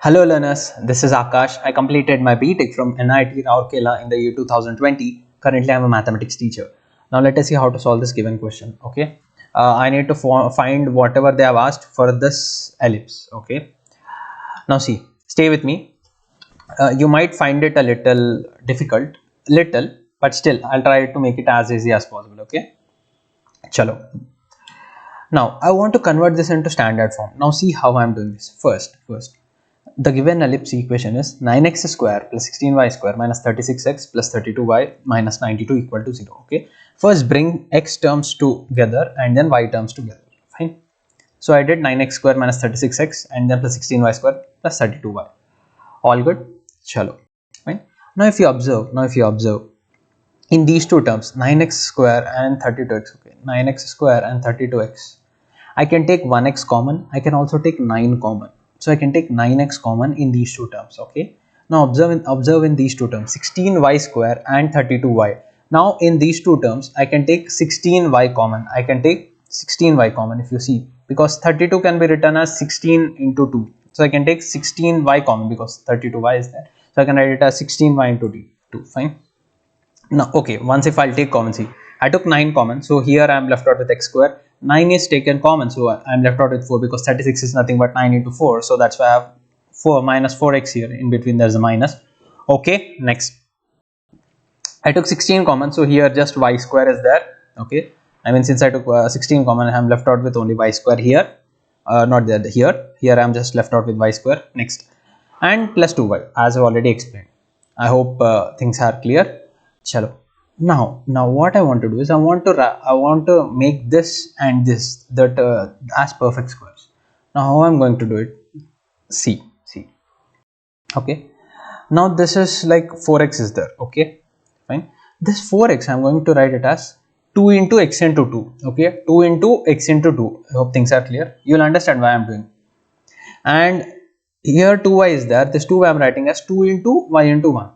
Hello learners, this is Akash. I completed my BTech from NIT Rourkela in the year 2020. Currently I am a mathematics teacher. Now let us see how to solve this given question. Okay, I need to find whatever they have asked for this ellipse. Okay, now see, stay with me. You might find it a little difficult, but still I'll try to make it as easy as possible. Okay, chalo. Now I want to convert this into standard form. Now see how I'm doing this. First, the given ellipse equation is 9x square plus 16y square minus 36x plus 32y minus 92 equal to 0. Okay, first bring x terms together and then y terms together. Fine. So I did 9x square minus 36x and then plus 16y square plus 32y. All good. Chalo. Fine. Now if you observe in these two terms 9x square and 32x. Okay, 9x square and 32x. I can take 1x common. I can also take 9 common. So I can take 9x common in these two terms. Okay. Now observe in these two terms 16y square and 32y. Now in these two terms I can take 16y common. I can take 16y common if you see, because 32 can be written as 16 into 2. So I can take 16y common because 32y is there. So I can write it as 16y into 2. Fine. Now okay, once if I'll take common, see I took 9 common, so here I am left out with x square. 9 is taken common, so I am left out with 4 because 36 is nothing but 9 into 4, so that's why I have 4 minus 4x here. In between there's a minus. Okay, next I took 16 common, so here just y square is there. Okay, I mean since I took 16 common, I am left out with only y square here, not there. Here I am just left out with y square. Next, and plus 2y as I already explained. I hope things are clear. Chalo. Now what I want to do is I want to make this and this as perfect squares. Now how I'm going to do it? See. Okay. Now this is like 4x is there. Okay. Fine. This 4x I'm going to write it as 2 into x into 2. Okay. 2 into x into 2. I hope things are clear. You'll understand why I'm doing. And here 2y is there. This 2y I'm writing as 2 into y into 1.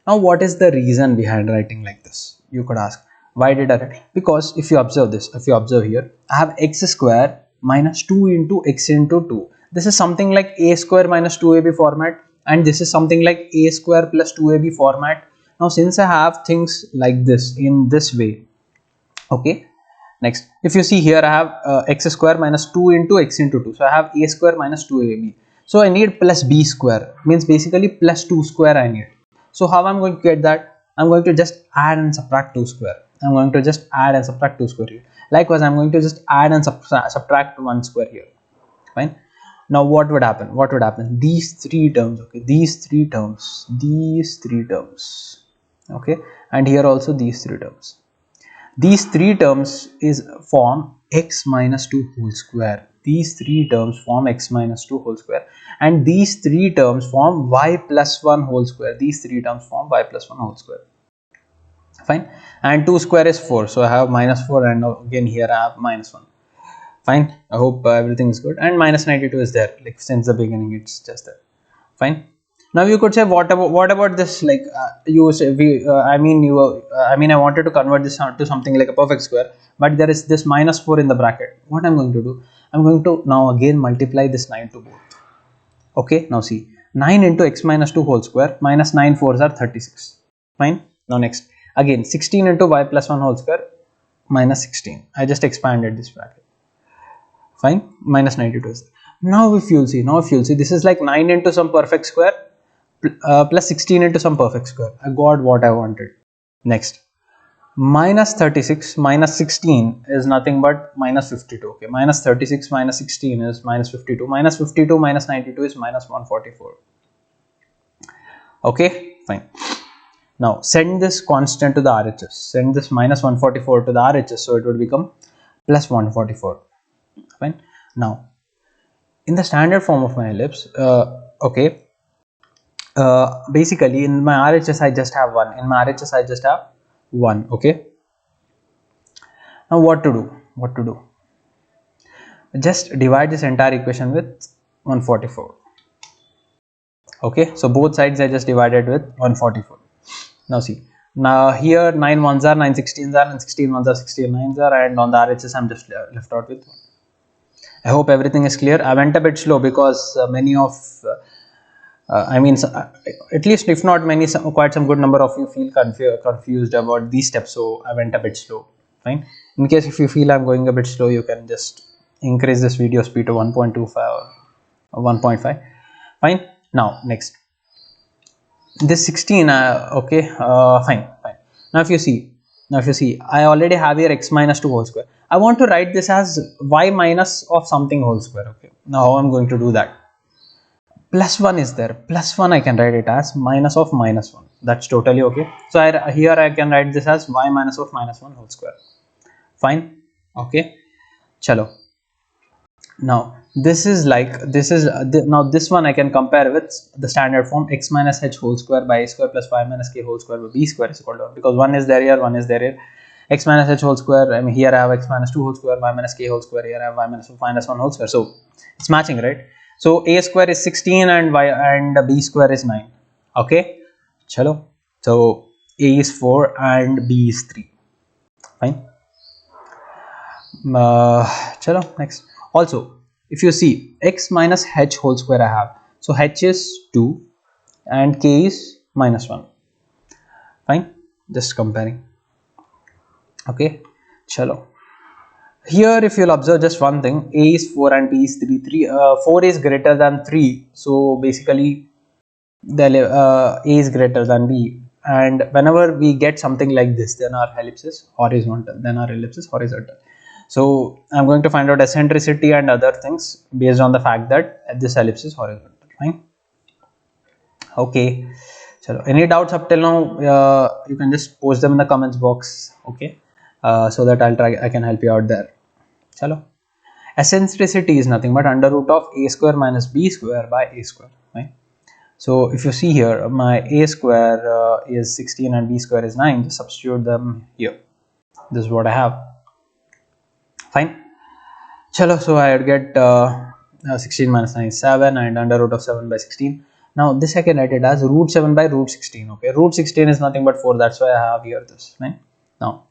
Now what is the reason behind writing like this? You could ask, why did I write? Because if you observe here, I have x square minus 2 into x into 2. This is something like a square minus 2ab format, and this is something like a square plus 2ab format. Now since I have things like this in this way, okay, next if you see here I have x square minus 2 into x into 2. So I have a square minus 2ab. So I need plus b square, means basically plus 2 square I need. So how I'm going to get that? I'm going to just add and subtract 2 square. I'm going to just add and subtract 2 square here. Likewise, I'm going to just add and subtract 1 square here. Fine. Now what would happen? These three terms, okay, these three terms, okay, and here also these three terms. These three terms form x minus 2 whole square. These three terms form x minus 2 whole square, and these three terms form y plus 1 whole square. These three terms form y plus 1 whole square. Fine. And 2 square is 4, so I have minus 4, and again here I have minus 1. Fine. I hope everything is good. And minus 92 is there, like since the beginning it's just there. Fine. Now you could say, what about this? Like you say, I wanted to convert this to something like a perfect square, but there is this minus 4 in the bracket. What I'm going to do? I'm going to now again multiply this 9 to both. Okay. Now see, 9 into x minus 2 whole square minus 9 4s are 36. Fine. Now next, again 16 into y plus 1 whole square minus 16. I just expanded this bracket. Fine. Minus 92 is there. Now if you'll see, this is like 9 into some perfect square plus 16 into some perfect square. I got what I wanted. Next, minus 36 minus 16 is nothing but minus 52. Okay, minus 36 minus 16 is minus 52. Minus 52 minus 92 is minus 144. Okay, fine. Now send this constant to the RHS. Send this minus 144 to the RHS, so it would become plus 144. Fine. Now in the standard form of my ellipse, okay, basically in my RHS I just have 1. Okay. Now what to do? Just divide this entire equation with 144. Okay, so both sides I just divided with 144. Now see, now here 9 1s are 9 16s are, and 16 1s are 16 9s are, and on the RHS I'm just left out with 1. I hope everything is clear. I went a bit slow because many of I mean, at least if not many, quite some good number of you feel confused about these steps, so I went a bit slow. Fine. In case if you feel I'm going a bit slow, you can just increase this video speed to 1.25 or 1.5. Fine. Now next, this 16. Okay. Fine. Now if you see, I already have here x minus 2 whole square. I want to write this as y minus of something whole square. Okay. Now how I'm going to do that? Plus 1 is there, plus 1 I can write it as minus of minus 1. That's totally okay. So here I can write this as y minus of minus 1 whole square. Fine. Okay. Chalo. Now this is now this one I can compare with the standard form x minus h whole square by a square plus y minus k whole square by b square is equal to 1, because one is there here, one is there here. X minus h whole square, I mean here I have x minus 2 whole square, y minus k whole square, here I have y minus 1 whole square. So it's matching, right? So a square is 16 and b square is 9. Okay, chalo. So a is 4 and b is 3. Fine. Chalo, next. Also, if you see x minus h whole square I have, so h is 2 and k is minus 1. Fine, just comparing. Okay, chalo. Here if you'll observe just one thing, a is 4 and b is 3. 4 is greater than 3, so basically the a is greater than b, and whenever we get something like this, then our ellipse is horizontal, so I'm going to find out eccentricity and other things based on the fact that this ellipse is horizontal. Fine. Okay, so any doubts up till now, you can just post them in the comments box. Okay, so that I can help you out there. Chalo. Eccentricity is nothing but under root of a square minus b square by a square. Right? So if you see here, my a square is 16 and b square is 9. Just substitute them here. This is what I have. Fine. Chalo. So I would get 16 minus 9 is 7 and under root of 7 by 16. Now this I can write it as root 7 by root 16. Okay, root 16 is nothing but 4. That's why I have here this. Right? Now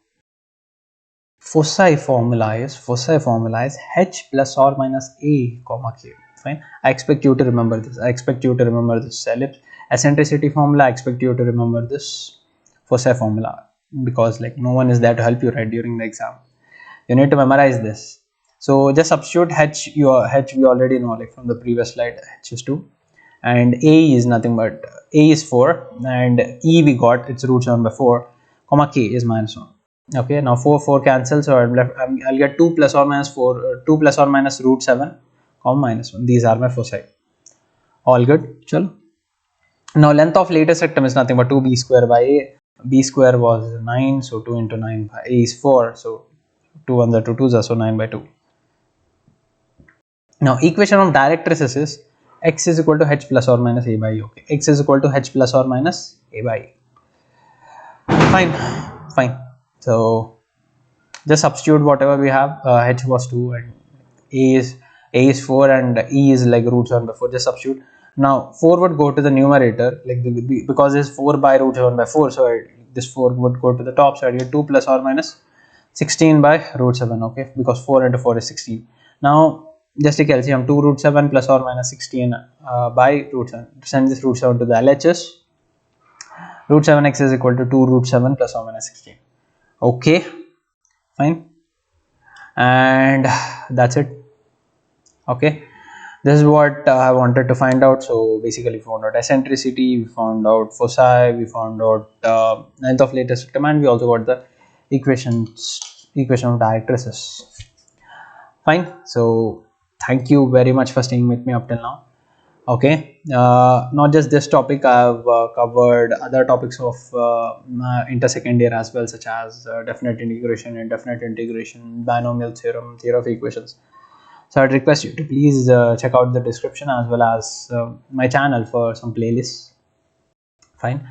foci formula is h plus or minus a comma k. Fine. I expect you to remember this. Ellipse eccentricity formula. I expect you to remember this foci formula, because like no one is there to help you right during the exam. You need to memorize this. So just substitute h. H we already know, like from the previous slide. H is 2 and a is nothing but a is 4 and e we got its root 7 by 4, comma k is minus 1. Okay, now 4 cancel, so I'll get 2 plus or minus 4, 2 plus or minus root 7, comma minus 1. These are my foci. All good. Chalo. Now length of latest rectum is nothing but 2b square by a. B square was 9, so 2 into 9 by a is 4, so 2 1s are 2 2s, so 9 by 2. Now equation of directrices is x is equal to h plus or minus a by e. Okay, x is equal to h plus or minus a by e. Fine. So just substitute whatever we have. H was 2 and a is 4 and e is like root 7 by 4. Just substitute. Now 4 would go to the numerator, like because it's 4 by root 7 by 4, so this 4 would go to the top, so I get 2 plus or minus 16 by root 7. Okay, because 4 into 4 is 16. Now just take LCM, 2 root 7 plus or minus 16 by root 7. Send this root 7 to the LHS. Root 7x is equal to 2 root 7 plus or minus 16. Okay, fine, and that's it. Okay, this is what I wanted to find out. So basically we found out eccentricity, we found out foci, we found out length of latest rectum, and we also got the equation of directrices. Fine. So thank you very much for staying with me up till now. Okay, not just this topic, I have covered other topics of inter-second year as well, such as definite integration, indefinite integration, binomial theorem, theory of equations. So I'd request you to please check out the description as well as my channel for some playlists. Fine.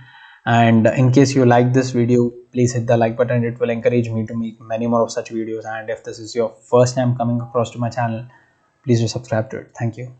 And in case you like this video, please hit the like button. It will encourage me to make many more of such videos. And if this is your first time coming across to my channel, please do subscribe to it. Thank you.